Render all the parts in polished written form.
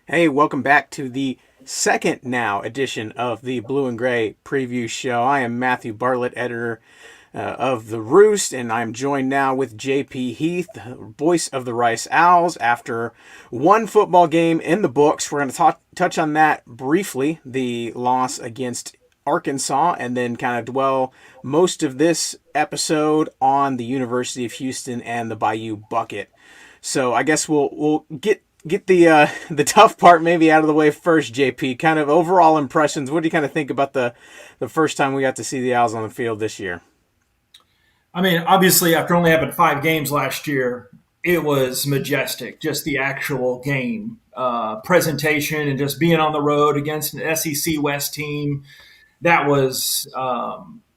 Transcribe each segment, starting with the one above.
Hey, welcome back to the second now edition of the Blue and Gray Preview Show. I am Matthew Bartlett, editor of the Roost, and I'm joined now with JP Heath, voice of the Rice Owls. After one football game in the books, we're going to touch on that briefly, the loss against Arkansas, and then kind of dwell most of this episode on the University of Houston and the Bayou Bucket. So I guess we'll get the tough part maybe out of the way first, JP. Kind of overall impressions. What do you kind of think about the first time we got to see the Owls on the field this year? I mean, obviously, after only having 5 games last year, it was majestic. Just the actual game presentation and just being on the road against an SEC West team that was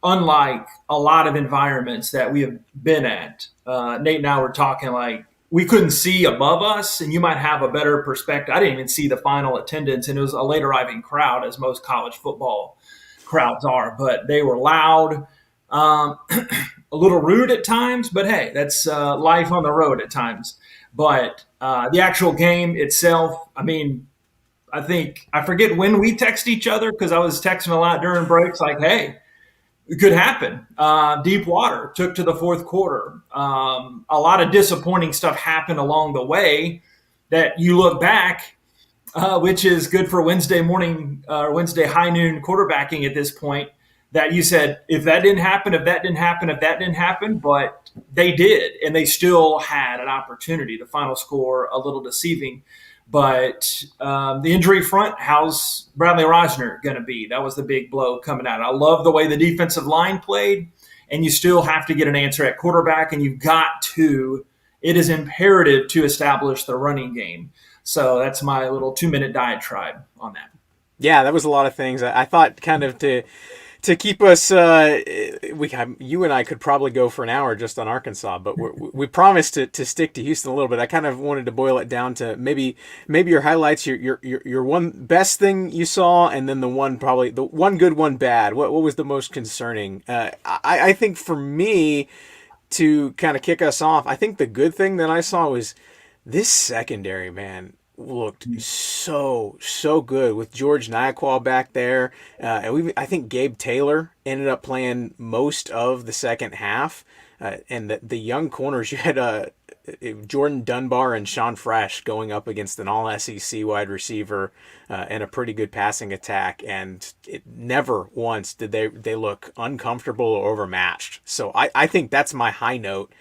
unlike a lot of environments that we have been at. Nate and I were talking like we couldn't see above us, and you might have a better perspective. I didn't even see the final attendance, and it was a late arriving crowd, as most college football crowds are, but they were loud. A little rude at times, but hey, that's life on the road at times. But the actual game itself, I mean, I forget when we text each other because I was texting a lot during breaks, like, "Hey, it could happen." Deep water took to the fourth quarter. A lot of disappointing stuff happened along the way that you look back, which is good for Wednesday morning or Wednesday high noon quarterbacking at this point. That you said, if that didn't happen, if that didn't happen, if that didn't happen, but they did, and they still had an opportunity. The final score a little deceiving, but the injury front, how's Bradley Rosner going to be? That was the big blow coming out. I love the way the defensive line played, and you still have to get an answer at quarterback, and you've got to. It is imperative to establish the running game. So that's my little 2-minute diatribe on that. Yeah, that was a lot of things. I thought kind of to keep us, you and I could probably go for an hour just on Arkansas, but we promised to stick to Houston a little bit. I kind of wanted to boil it down to maybe your highlights, your one best thing you saw, and then the one good, one bad. What was the most concerning? I think for me, to kind of kick us off, I think the good thing that I saw was this secondary, man, looked so good with George Nyquil back there. I think Gabe Taylor ended up playing most of the second half. And the young corners, you had Jordan Dunbar and Sean Fresh going up against an all SEC wide receiver and a pretty good passing attack. And never once did they look uncomfortable or overmatched. So I think that's my high note.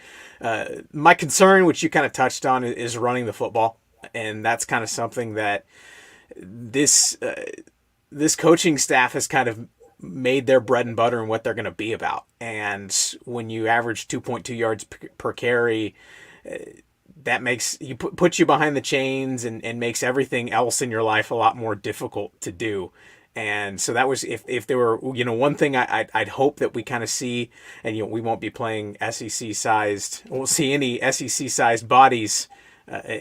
My concern, which you kind of touched on, is running the football. And that's kind of something that this coaching staff has kind of made their bread and butter and what they're going to be about. And when you average 2.2 yards per carry, that makes you puts you behind the chains and makes everything else in your life a lot more difficult to do. And so that was if there were one thing I'd hope that we kind of see, and we won't be playing SEC sized, we'll see any SEC sized bodies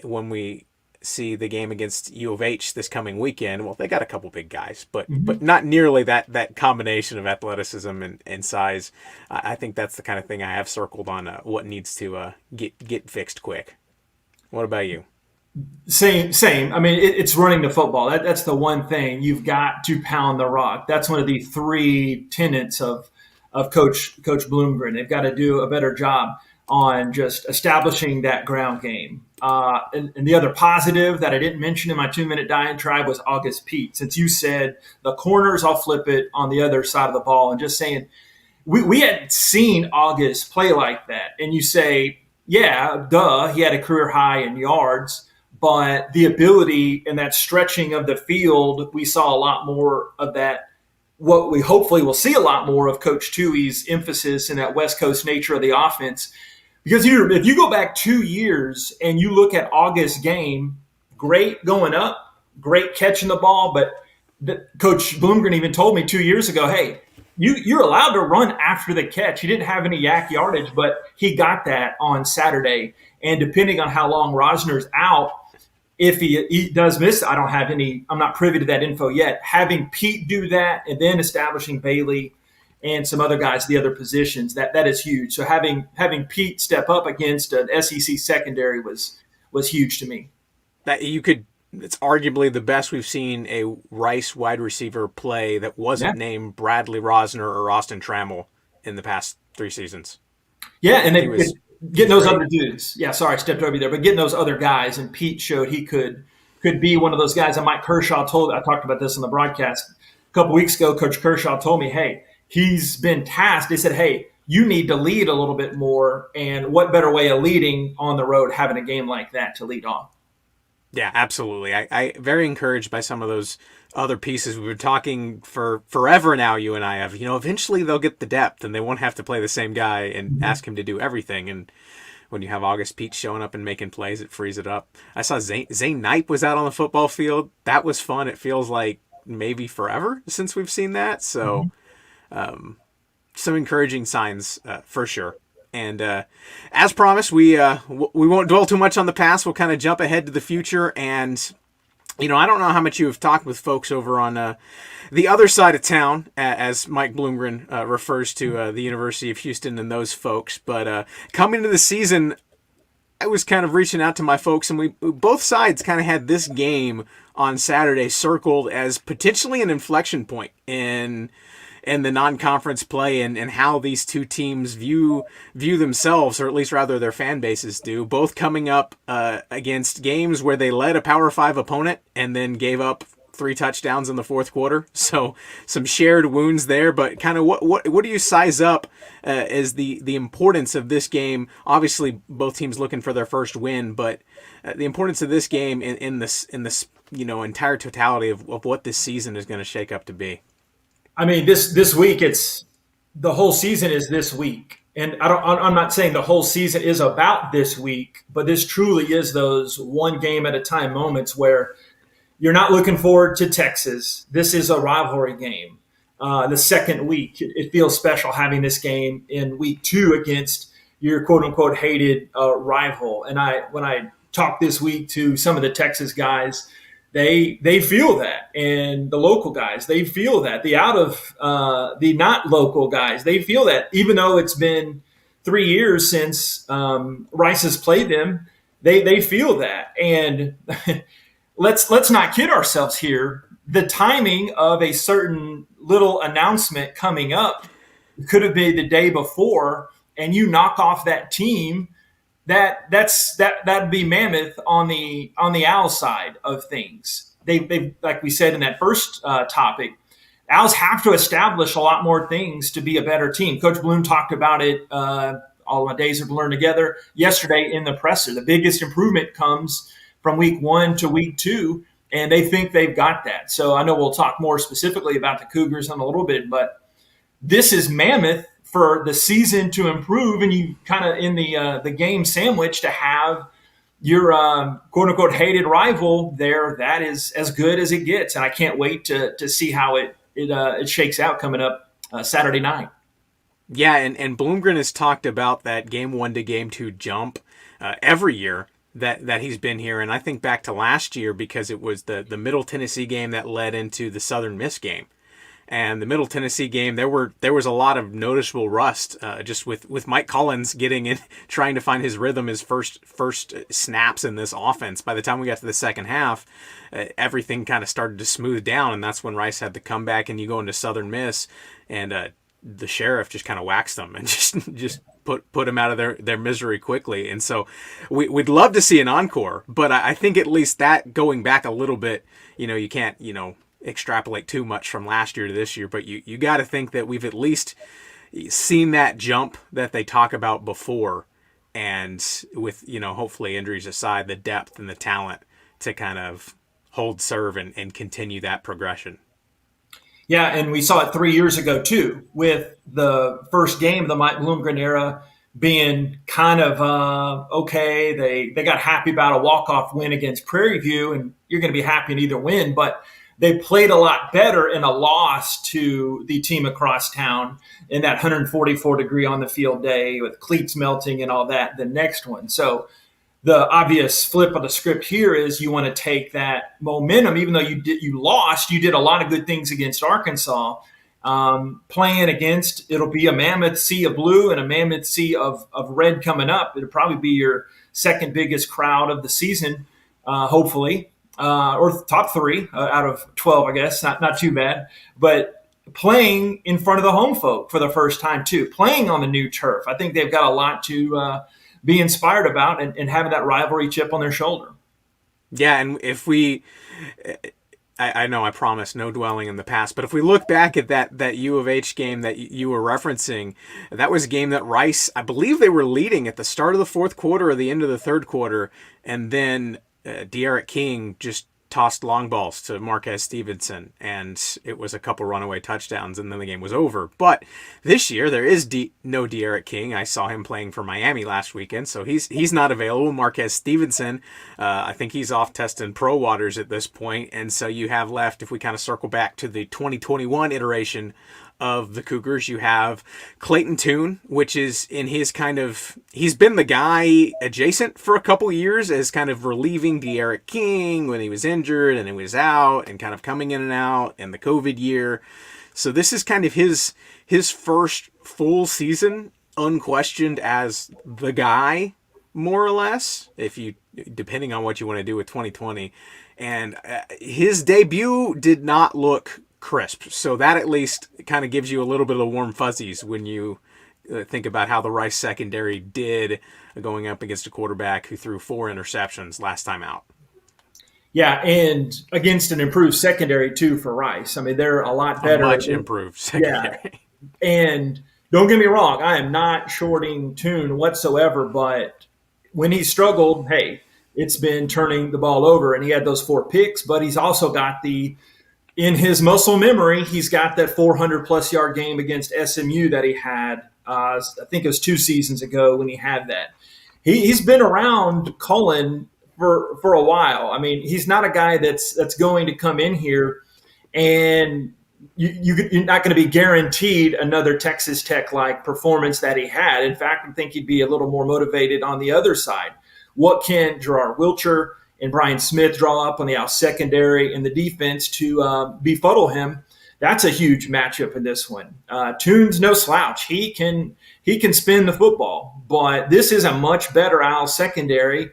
when we see the game against U of H this coming weekend. Well, they got a couple big guys, but not nearly that combination of athleticism and size. I think that's the kind of thing I have circled on what needs to get fixed quick. What about you? Same. I mean, it's running the football. That's the one thing you've got to pound the rock. That's one of the three tenets of Coach Bloomgren. They've got to do a better job on just establishing that ground game. And the other positive that I didn't mention in my 2-minute diatribe was August Pete. Since you said the corners, I'll flip it on the other side of the ball and just saying we hadn't seen August play like that. And you say, yeah, duh, he had a career high in yards, but the ability and that stretching of the field, we saw a lot more of that. What we hopefully will see a lot more of Coach Tui's emphasis in that West Coast nature of the offense. Because if you go back 2 years and you look at August's game, great going up, great catching the ball, but Coach Bloomgren even told me 2 years ago, hey, you're allowed to run after the catch. He didn't have any yak yardage, but he got that on Saturday. And depending on how long Rosner's out, if he does miss, I'm not privy to that info yet. Having Pete do that and then establishing Bailey and some other guys, the other positions, that is huge. So having Pete step up against an SEC secondary was huge to me. That you could it's arguably the best we've seen a Rice wide receiver play that Yeah. wasn't named Bradley Rosner or Austin Trammell in the past 3 seasons. Yeah, and He was getting he's those great. other dudes. Yeah, sorry, I stepped over you there, but getting those other guys, and Pete showed he could be one of those guys. And Mike Kershaw I talked about this on the broadcast a couple weeks ago. Coach Kershaw told me, hey, he's been tasked. They said, hey, you need to lead a little bit more, and what better way of leading on the road having a game like that to lead off? Yeah, absolutely. I very encouraged by some of those other pieces. We've been talking for forever now, you and I have. Eventually they'll get the depth and they won't have to play the same guy and ask him to do everything. And when you have August Peach showing up and making plays, it frees it up. I saw Zane Knipe was out on the football field. That was fun. It feels like maybe forever since we've seen that. So some encouraging signs for sure. And as promised, we won't dwell too much on the past. We'll kind of jump ahead to the future. And I don't know how much you have talked with folks over on the other side of town, as Mike Bloomgren refers to the University of Houston and those folks. But coming into the season, I was kind of reaching out to my folks, and we both sides kind of had this game on Saturday circled as potentially an inflection point in the non-conference play and how these two teams view themselves, or at least rather their fan bases do, both coming up against games where they led a Power 5 opponent and then gave up 3 touchdowns in the fourth quarter. So some shared wounds there, but kind of what do you size up as the importance of this game? Obviously, both teams looking for their first win, but the importance of this game in this entire totality of what this season is going to shake up to be. I mean, this week, it's the whole season is this week, and I'm not saying the whole season is about this week, but this truly is those one game at a time moments where you're not looking forward to Texas. This is a rivalry game. The second week, it feels special having this game in week 2 against your quote unquote hated rival. And when I talked this week to some of the Texas guys, they feel that, and the local guys, they feel that. The not local guys, they feel that. Even though it's been 3 years since Rice has played them, they feel that. And let's not kid ourselves here. The timing of a certain little announcement coming up could have been the day before, and you knock off that team. That'd be mammoth on the Owl side of things. They like we said in that first topic, Owls have to establish a lot more things to be a better team. Coach Bloom talked about it all my days have learned together yesterday in the presser. The biggest improvement comes from week 1 to week 2, and they think they've got that. So I know we'll talk more specifically about the Cougars in a little bit, but this is mammoth for the season to improve, and you kind of in the game sandwich to have your quote unquote hated rival there. That is as good as it gets, and I can't wait to see how it shakes out coming up Saturday night. Yeah, and Bloomgren has talked about that game 1 to game 2 jump every year that he's been here, and I think back to last year because it was the Middle Tennessee game that led into the Southern Miss game. And the Middle Tennessee game, there was a lot of noticeable rust just with Mike Collins getting in, trying to find his rhythm, his first snaps in this offense. By the time we got to the second half, everything kind of started to smooth down, and that's when Rice had the comeback. And you go into Southern Miss, and the sheriff just kind of waxed them and just put them out of their misery quickly. And so we'd love to see an encore, but I think at least that going back a little bit, you can't extrapolate too much from last year to this year, but you got to think that we've at least seen that jump that they talk about before, and with hopefully injuries aside, the depth and the talent to kind of hold serve and continue that progression. Yeah, and we saw it 3 years ago too, with the first game of the Mike Bloomgren era being kind of okay. They got happy about a walk-off win against Prairie View, and you're going to be happy in either win, but they played a lot better in a loss to the team across town in that 144-degree on the field day with cleats melting and all that, the next one. So the obvious flip of the script here is you want to take that momentum, even though you lost, you did a lot of good things against Arkansas. Playing against, it'll be a mammoth sea of blue and a mammoth sea of red coming up. It'll probably be your second biggest crowd of the season, hopefully. or top three out of 12, I guess. Not too bad. But playing in front of the home folk for the first time, too, playing on the new turf. I think they've got a lot to be inspired about and having that rivalry chip on their shoulder. Yeah, and if we, I know I promised no dwelling in the past, but if we look back at that U of H game that you were referencing, that was a game that Rice, I believe they were leading at the start of the fourth quarter or the end of the third quarter, and then De'Aaron King just tossed long balls to Marquez Stevenson, and it was a couple runaway touchdowns, and then the game was over. But this year there is no De'Aaron King. I saw him playing for Miami last weekend, so he's not available. Marquez Stevenson, I think he's off testing pro waters at this point, and so you have left, if we kind of circle back to the 2021 iteration of the Cougars, you have Clayton Tune, which is in his kind of, he's been the guy adjacent for a couple years as kind of relieving De'Aaron King when he was injured and he was out and kind of coming in and out in the COVID year. So this is kind of his first full season, unquestioned as the guy, more or less, if you, depending on what you want to do with 2020. And his debut did not look crisp. So that at least kind of gives you a little bit of warm fuzzies when you think about how the Rice secondary did going up against a quarterback who threw 4 interceptions last time out. Yeah, and against an improved secondary, too, for Rice. I mean, they're a lot better. A much improved secondary. Yeah. And don't get me wrong, I am not shorting Tune whatsoever, but when he struggled, hey, it's been turning the ball over, and he had those 4 picks, but he's also got in his muscle memory, he's got that 400-plus yard game against SMU that he had, I think it was 2 seasons ago when he had that. He's been around Cullen for a while. I mean, he's not a guy that's going to come in here and you're not going to be guaranteed another Texas Tech-like performance that he had. In fact, I think he'd be a little more motivated on the other side. What can Gerard Wilcher and Brian Smith draw up on the out secondary and the defense to befuddle him? That's a huge matchup in this one. Tune's no slouch. He can spin the football, but this is a much better Owl secondary.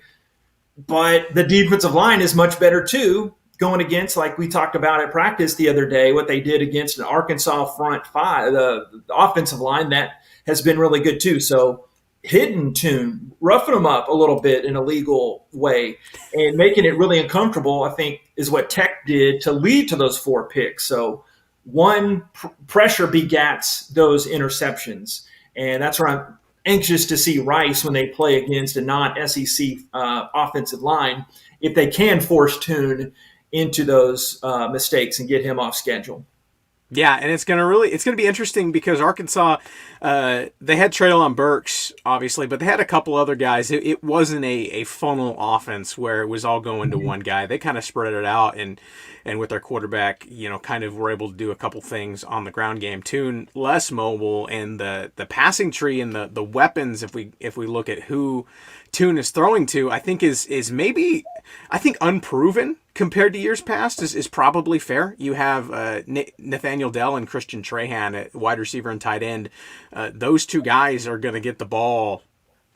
But the defensive line is much better too, going against, like we talked about at practice the other day, what they did against an Arkansas front five, the offensive line that has been really good too. So hitting Tune, roughing him up a little bit in a legal way, and making it really uncomfortable, I think, is what Tech did to lead to those 4 picks. So one, pressure begats those interceptions, and that's where I'm anxious to see Rice when they play against a non-SEC offensive line, if they can force Tune into those mistakes and get him off schedule. Yeah, and it's gonna be interesting because Arkansas, they had Treylon Burks, obviously, but they had a couple other guys. It wasn't a funnel offense where it was all going to one guy. They kind of spread it out, and with their quarterback, kind of were able to do a couple things on the ground game. Tune less mobile, and the passing tree and the weapons, if we look at who Tune is throwing to, I think is maybe, I think, unproven compared to years past is probably fair. You have Nathaniel Dell and Christian Trahan at wide receiver and tight end. Those 2 guys are going to get the ball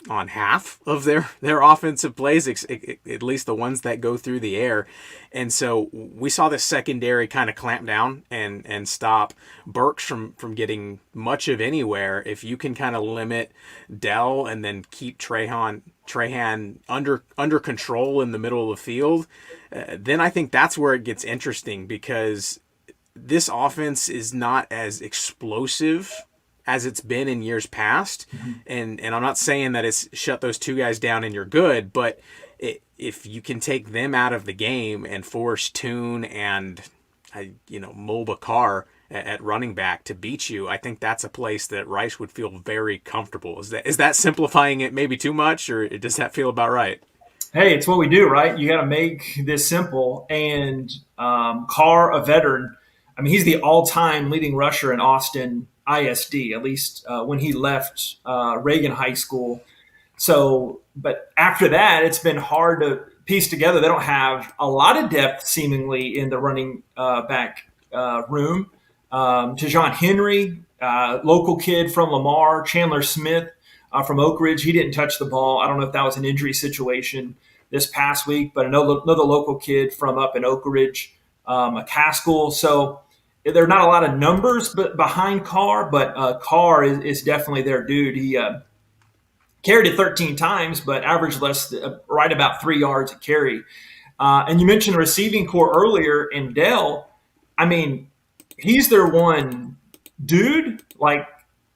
on half of their offensive plays, at least the ones that go through the air. And so we saw the secondary kind of clamp down and stop Burks from getting much of anywhere. If you can kind of limit Dell and then keep Trahan under control in the middle of the field, then I think that's where it gets interesting, because this offense is not as explosive as it's been in years past. Mm-hmm. And I'm not saying that it's shut those 2 guys down and you're good, but if you can take them out of the game and force Tune and Mulba Carr at running back to beat you, I think that's a place that Rice would feel very comfortable. Is that simplifying it maybe too much, or does that feel about right? Hey, it's what we do, right? You got to make this simple. And Carr, a veteran, I mean, he's the all-time leading rusher in Austin ISD, at least when he left Reagan High School. So, but after that, it's been hard to piece together. They don't have a lot of depth, seemingly, in the running back room. Tajon Henry, local kid from Lamar. Chandler Smith from Oak Ridge, he didn't touch the ball. I don't know if that was an injury situation this past week, but another local kid from up in Oak Ridge, McCaskill. So there are not a lot of numbers but behind Carr, but Carr is definitely their dude. He carried it 13 times, but averaged right about 3 yards a carry. And you mentioned the receiving core earlier in Dell. I mean, he's their one dude, like,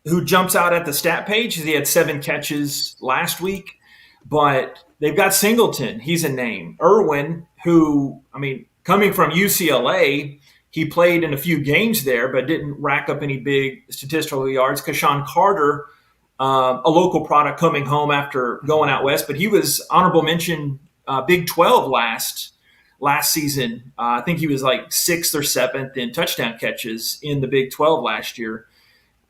who jumps out at the stat page. He had 7 catches last week, but they've got Singleton. He's a name. Irwin, who, I mean, coming from UCLA, he played in a few games there, but didn't rack up any big statistical yards. Kashawn Carter, a local product coming home after going out west, but he was honorable mention Big 12 last season. I think he was like 6th or 7th in touchdown catches in the Big 12 last year.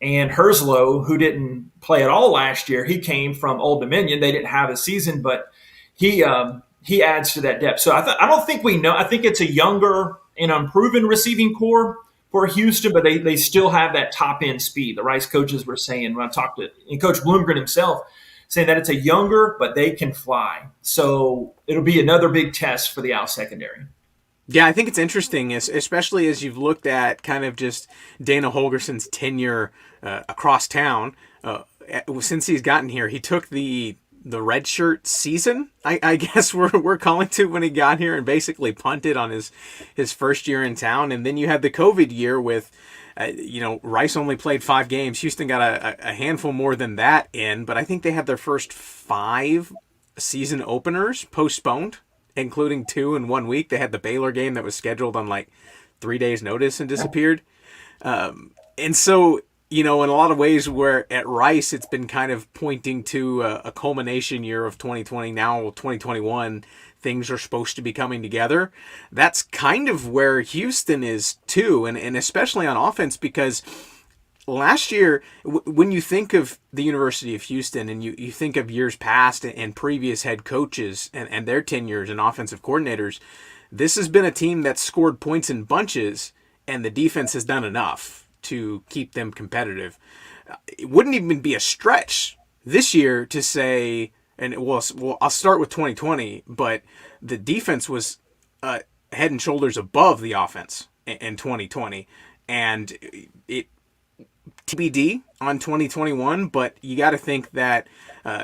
And Herslow, who didn't play at all last year, he came from Old Dominion. They didn't have a season, but he adds to that depth. So I don't think we know. I think it's a younger and unproven receiving core for Houston, but they still have that top end speed. The Rice coaches were saying when I talked to and Coach Bloomgren himself, saying that it's a younger, but they can fly. So it'll be another big test for the Owl secondary. Yeah, I think it's interesting, especially as you've looked at kind of just Dana Holgerson's tenure across town. Since he's gotten here, he took the redshirt season, I guess we're calling to, when he got here, and basically punted on his first year in town. And then you had the COVID year with, Rice only played 5 games. Houston got a handful more than that in, but I think they had their first 5 season openers postponed, including 2 in 1 week. They had the Baylor game that was scheduled on like 3 days notice and disappeared. And so, in a lot of ways where at Rice, it's been kind of pointing to a culmination year of 2020. Now 2021, things are supposed to be coming together. That's kind of where Houston is too. And especially on offense, because last year, when you think of the University of Houston and you think of years past and previous head coaches and their tenures and offensive coordinators, this has been a team that's scored points in bunches, and the defense has done enough to keep them competitive. It wouldn't even be a stretch this year to say, and I'll start with 2020, but the defense was head and shoulders above the offense in 2020, and it TBD on 2021, but you got to think that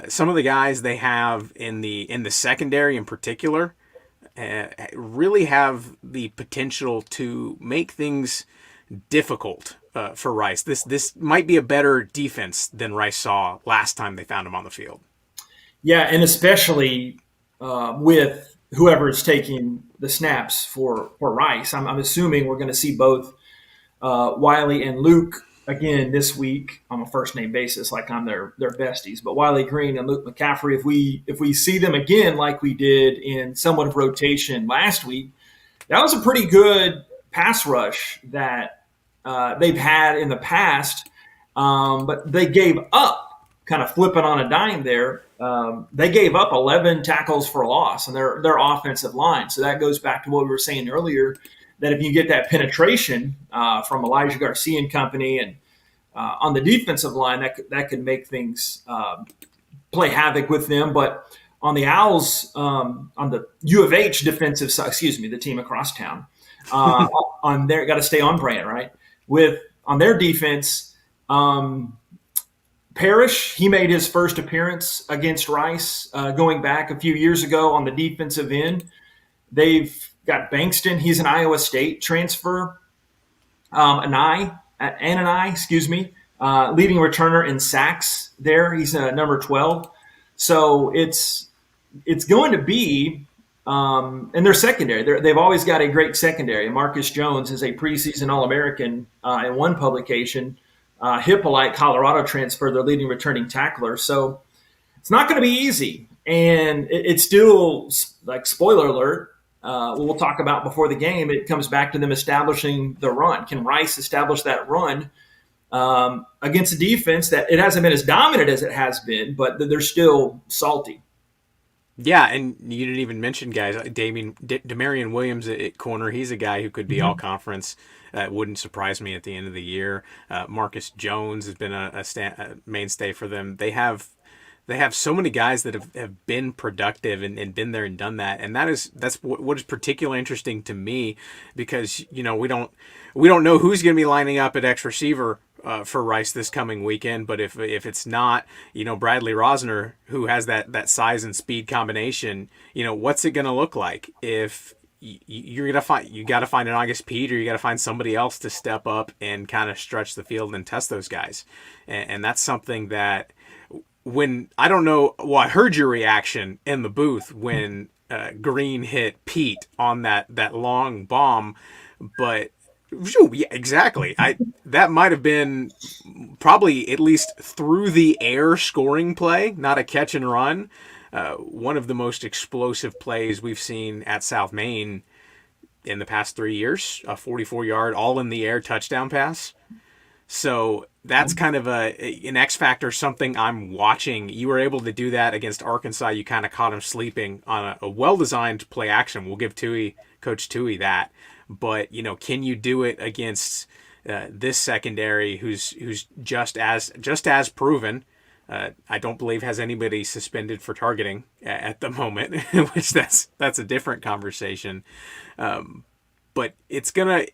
some of the guys they have in the secondary in particular really have the potential to make things difficult for Rice. This might be a better defense than Rice saw last time they found him on the field. Yeah, and especially with whoever is taking the snaps for Rice. I'm assuming we're going to see both Wiley and Luke again this week on a first name basis, like I'm their besties. But Wiley Green and Luke McCaffrey, if we see them again like we did in somewhat of rotation last week, that was a pretty good pass rush that they've had in the past, but they gave up, kind of flipping on a dime there. They gave up 11 tackles for loss on their offensive line. So that goes back to what we were saying earlier, that if you get that penetration from Elijah Garcia and company and on the defensive line, that could make things play havoc with them. But on the Owls, on the U of H defensive side, the team across town, on their, got to stay on brand, right? On their defense, Parrish, he made his first appearance against Rice going back a few years ago on the defensive end. They've got Bankston. He's an Iowa State transfer. Leading returner in sacks there. He's number 12. So it's going to be and their secondary. They've always got a great secondary. Marcus Jones is a preseason All-American in one publication. Hippolyte, Colorado transfer, their leading returning tackler. So it's not going to be easy. And it's still, like, spoiler alert, we'll talk about before the game, it comes back to them establishing the run. Can Rice establish that run against a defense that it hasn't been as dominant as it has been, but they're still salty? Yeah, and you didn't even mention guys. Demarion Williams at corner. He's a guy who could be all conference. Wouldn't surprise me at the end of the year. Marcus Jones has been a mainstay for them. They have they have so many guys that have been productive and been there and done that. And that's what is particularly interesting to me, because, we don't know who's going to be lining up at X receiver for Rice this coming weekend. But if it's not, Bradley Rosner, who has that size and speed combination, what's it going to look like if you got to find an August Pete, or you got to find somebody else to step up and kind of stretch the field and test those guys. And that's something that, I heard your reaction in the booth when Green hit Pete on that long bomb, but yeah, exactly. That might have been probably at least through the air scoring play, not a catch and run. One of the most explosive plays we've seen at South Main in the past 3 years, a 44-yard all in the air touchdown pass. So that's kind of an X factor, something I'm watching. You were able to do that against Arkansas. You kind of caught him sleeping on a well-designed play action. We'll give Coach Tui that. But, can you do it against this secondary who's just as proven? I don't believe has anybody suspended for targeting at the moment, which that's a different conversation. But it's gonna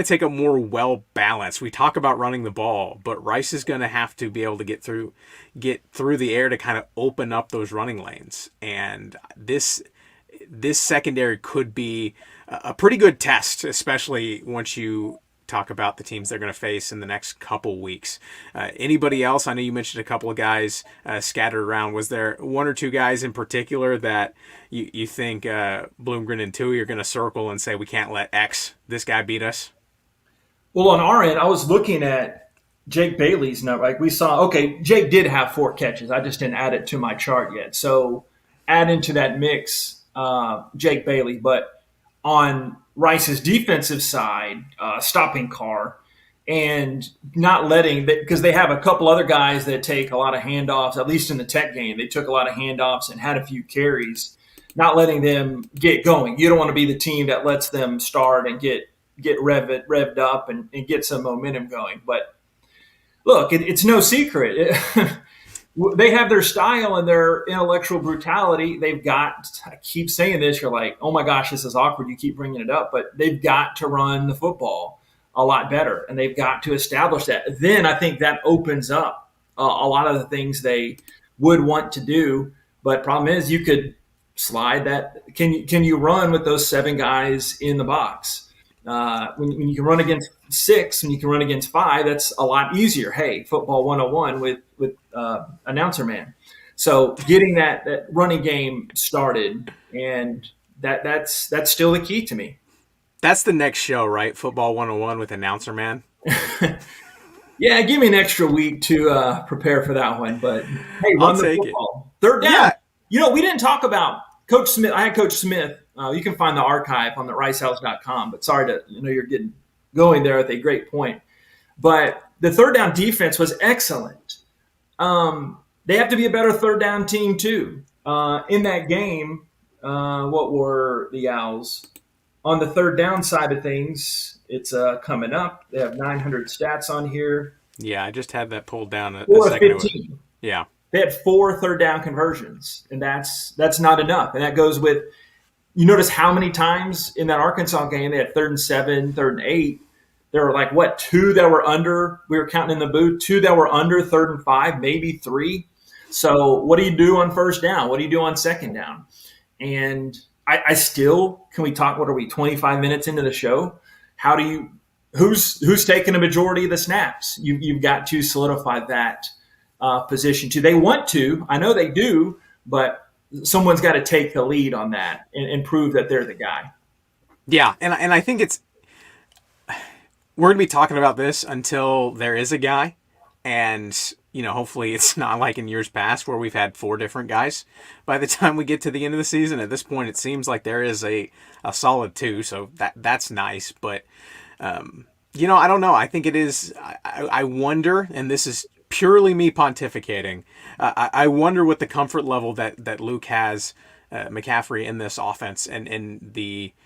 take a more well balanced. We talk about running the ball, but Rice is gonna have to be able to get through the air to kind of open up those running lanes. And this secondary could be a pretty good test, especially once you talk about the teams they're going to face in the next couple weeks. Anybody else? I know you mentioned a couple of guys scattered around. Was there one or two guys in particular that you think Bloomgren and Tui are going to circle and say, we can't let this guy beat us? Well, on our end, I was looking at Jake Bailey's number. Like we saw, okay, Jake did have 4 catches. I just didn't add it to my chart yet. So add into that mix Jake Bailey. But on Rice's defensive side, stopping Carr and not letting – because they have a couple other guys that take a lot of handoffs, at least in the Tech game. They took a lot of handoffs and had a few carries, not letting them get going. You don't want to be the team that lets them start and get revved up and get some momentum going. But, look, it's no secret. They have their style and their intellectual brutality. They've got – I keep saying this. You're like, oh, my gosh, this is awkward. You keep bringing it up. But they've got to run the football a lot better, and they've got to establish that. Then I think that opens up a lot of the things they would want to do. But problem is you could slide that. Can you run with those 7 guys in the box? When you can run against 6, when you can run against 5, that's a lot easier. Hey, football 101 with announcer man. So getting that running game started, and that's still the key to me. That's the next show, right? Football 101 with announcer man. Yeah, give me an extra week to prepare for that one. But hey, run the football. Third down. Yeah. We didn't talk about Coach Smith. I had Coach Smith. You can find the archive on the ricehouse.com. But sorry to you're getting going there with a great point. But the third down defense was excellent. They have to be a better third down team too. In that game, what were the Owls? On the third down side of things, it's coming up. They have 900 stats on here. Yeah, I just had that pulled down a second ago. Yeah. They had 4 third down conversions, and that's not enough. And that goes with – you notice how many times in that Arkansas game they had 3rd and 7, 3rd and 8. There were 2 that were under – we were counting in the booth, 2 that were under 3rd and 5, maybe 3. So what do you do on first down? What do you do on second down? And I still – can we talk – what are we, 25 minutes into the show? How do you – who's taking a majority of the snaps? You've got to solidify that position too. They want to. I know they do, but someone's got to take the lead on that and prove that they're the guy. Yeah, and I think it's – we're going to be talking about this until there is a guy. And, hopefully it's not like in years past where we've had 4 different guys by the time we get to the end of the season. At this point, it seems like there is a solid 2, so that's nice. But, I don't know. I think it is – I wonder, and this is purely me pontificating, I wonder what the comfort level that Luke has, McCaffrey, in this offense and the –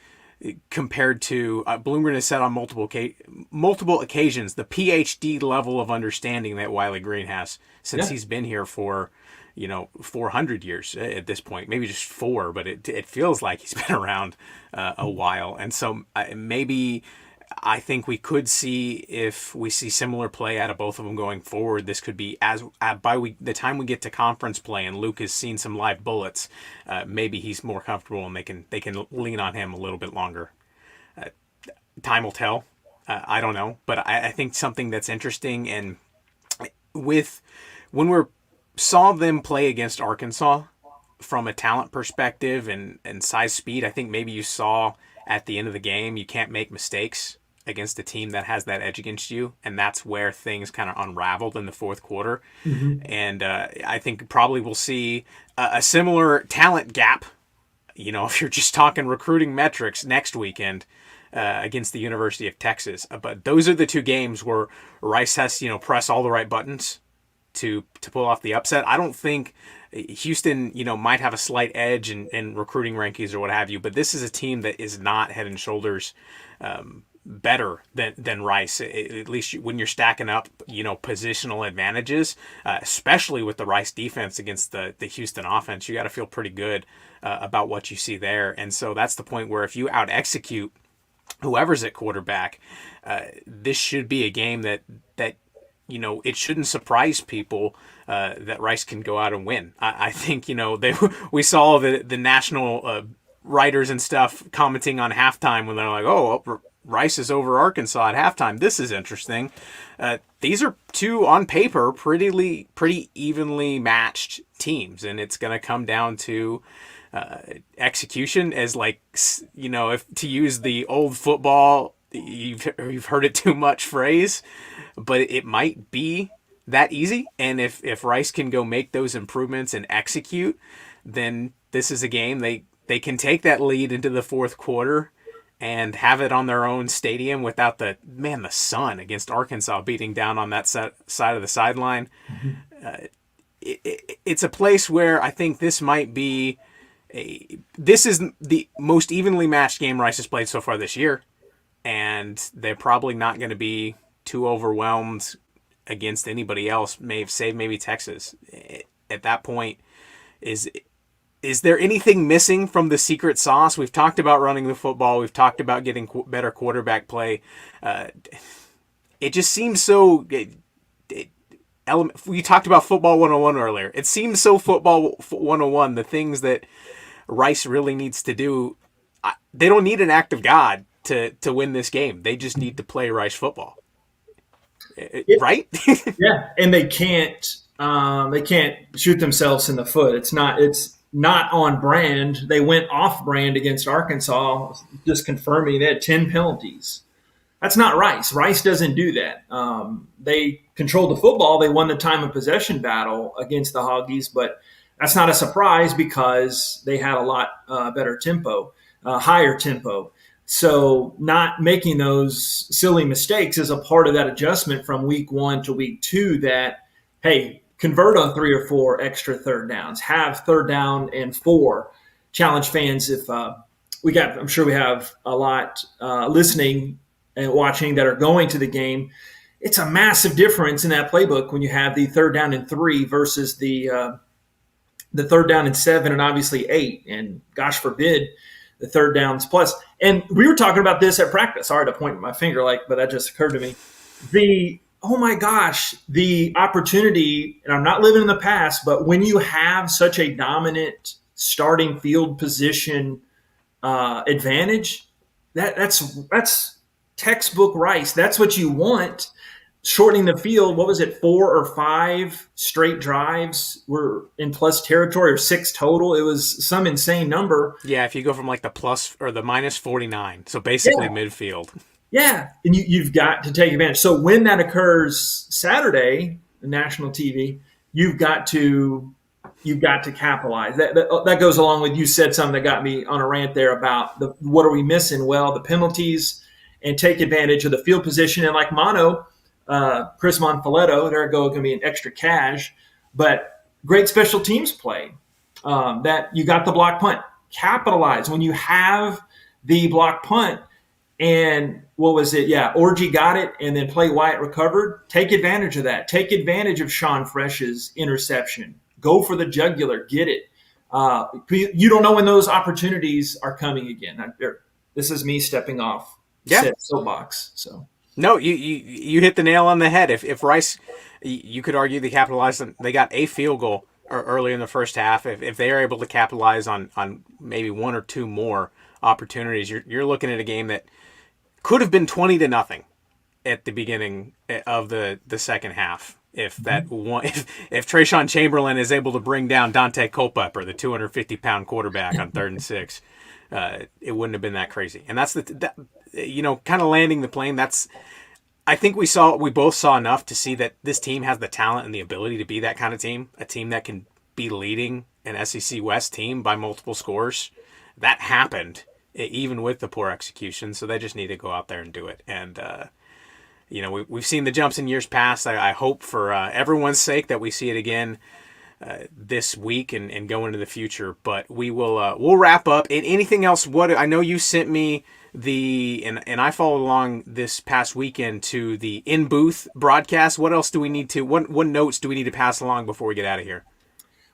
compared to Bloomgren has said on multiple occasions the PhD level of understanding that Wiley Green has since he's been here for 400 years at this point, maybe just 4, but it feels like he's been around a while. And so maybe I think we could see, if we see similar play out of both of them going forward, this could be the time we get to conference play and Luke has seen some live bullets, maybe he's more comfortable and they can lean on him a little bit longer. Time will tell. I don't know, but I think something that's interesting, and when we saw them play against Arkansas from a talent perspective and size speed, I think maybe you saw at the end of the game you can't make mistakes against a team that has that edge against you, and that's where things kind of unraveled in the fourth quarter. Mm-hmm. And I think probably we'll see a similar talent gap, if you're just talking recruiting metrics, next weekend against the University of Texas. But those are the two games where Rice has to press all the right buttons to pull off the upset. I don't think Houston, might have a slight edge in recruiting rankings or what have you, but this is a team that is not head and shoulders better than Rice, at least when you're stacking up, positional advantages, especially with the Rice defense against the Houston offense. You got to feel pretty good about what you see there. And so that's the point where if you out execute whoever's at quarterback, this should be a game that it shouldn't surprise people that Rice can go out and win. I think, we saw the national writers and stuff commenting on halftime when they're like, oh, Rice is over Arkansas at halftime. This is interesting. These are two, on paper, pretty evenly matched teams, and it's going to come down to execution, as if to use the old football, you've heard it too much phrase, but it might be that easy. And if Rice can go make those improvements and execute, then this is a game they can take that lead into the fourth quarter and have it on their own stadium without the sun against Arkansas beating down on that side of the sideline. Mm-hmm. It's a place where I think this might be this is the most evenly matched game Rice has played so far this year, and they're probably not going to be too overwhelmed against anybody else, save maybe Texas. At that point, is there anything missing from the secret sauce? We've talked about running the football. We've talked about getting better quarterback play. It just seems so... we talked about football 101 earlier. It seems so football 101, the things that Rice really needs to do. They don't need an act of God to win this game. They just need to play Rice football. Right? Yeah, and they can't shoot themselves in the foot. It's not on brand. They went off brand against Arkansas, just confirming they had 10 penalties. That's not Rice. Rice doesn't do that. They controlled the football. They won the time of possession battle against the Hoggies, but that's not a surprise because they had a lot better tempo, higher tempo. So not making those silly mistakes is a part of that adjustment from week 1 to week 2 that, hey, convert on 3 or 4 extra third downs, have 3rd down and 4. Challenge fans, if I'm sure we have a lot listening and watching that are going to the game. It's a massive difference in that playbook when you have the 3rd down and 3 versus the 3rd down and 7 and obviously 8, and gosh forbid the 3rd downs plus. And we were talking about this at practice. Sorry to point my finger, but that just occurred to me. Oh my gosh, the opportunity, and I'm not living in the past, but when you have such a dominant starting field position advantage, that's textbook Rice. That's what you want. Shortening the field, what was it, 4 or 5 straight drives were in plus territory, or 6 total. It was some insane number. Yeah, if you go from the plus or the minus 49, so basically midfield. Yeah, and you've got to take advantage. So when that occurs Saturday, on national TV, you've got to capitalize. That goes along with, you said something that got me on a rant there about what are we missing? Well, the penalties, and take advantage of the field position. And like Mono, Chris Monfiletto, there going to be an extra cash, but great special teams play. That you got the block punt. Capitalize when you have the block punt. And what was it? Yeah, Orji got it, and then Play Wyatt recovered. Take advantage of that. Take advantage of Sean Fresh's interception. Go for the jugular. Get it. You don't know when those opportunities are coming again. This is me stepping off soapbox. So no, you hit the nail on the head. If Rice, you could argue they capitalized on, they got a field goal early in the first half. If they are able to capitalize on maybe one or two more opportunities, you're looking at a game that could have been 20-0 at the beginning of the second half. If Trayshawn Chamberlain is able to bring down Dante Culpepper, the 250-pound quarterback, on 3rd and 6, it wouldn't have been that crazy. And that's kind of landing the plane. I think we both saw enough to see that this team has the talent and the ability to be that kind of team, a team that can be leading an SEC West team by multiple scores. That happened even with the poor execution. So they just need to go out there and do it. And we've seen the jumps in years past. I hope for everyone's sake that we see it again this week and go into the future. But we'll wrap up. And anything else? I know you sent me and I followed along this past weekend to the in booth broadcast. What else do we need to? What notes do we need to pass along before we get out of here?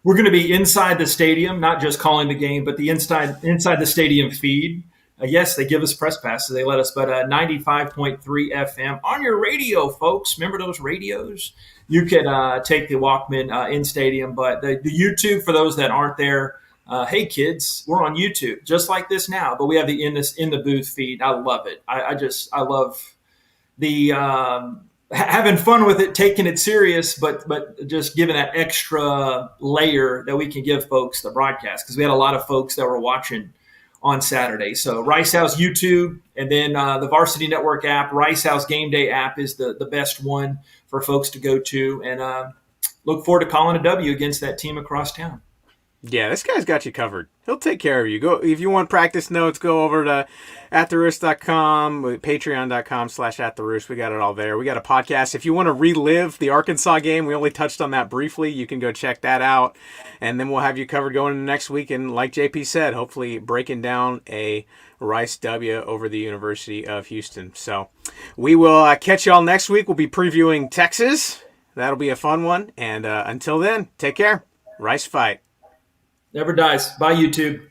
We're going to be inside the stadium, not just calling the game, but the inside the stadium feed. Yes, they give us press passes. They let us, but 95.3 FM on your radio, folks. Remember those radios? You could take the Walkman in stadium, but the YouTube, for those that aren't there, hey kids, we're on YouTube just like this now, but we have the in the booth feed. I love it. I love the having fun with it, taking it serious, but just giving that extra layer that we can give folks the broadcast, because we had a lot of folks that were watching on Saturday. So Rice House YouTube, and then the Varsity Network app, Rice House Game Day app is the best one for folks to go to, and look forward to calling a W against that team across town. Yeah, this guy's got you covered. He'll take care of you. Go if you want practice notes, go over to atheroost.com, patreon.com/atheroost. We got it all there. We got a podcast. If you want to relive the Arkansas game, we only touched on that briefly. You can go check that out. And then we'll have you covered going into next week. And like JP said, hopefully breaking down a Rice W over the University of Houston. So we will catch you all next week. We'll be previewing Texas. That'll be a fun one. And until then, take care. Rice fight. Never dies. Bye, YouTube.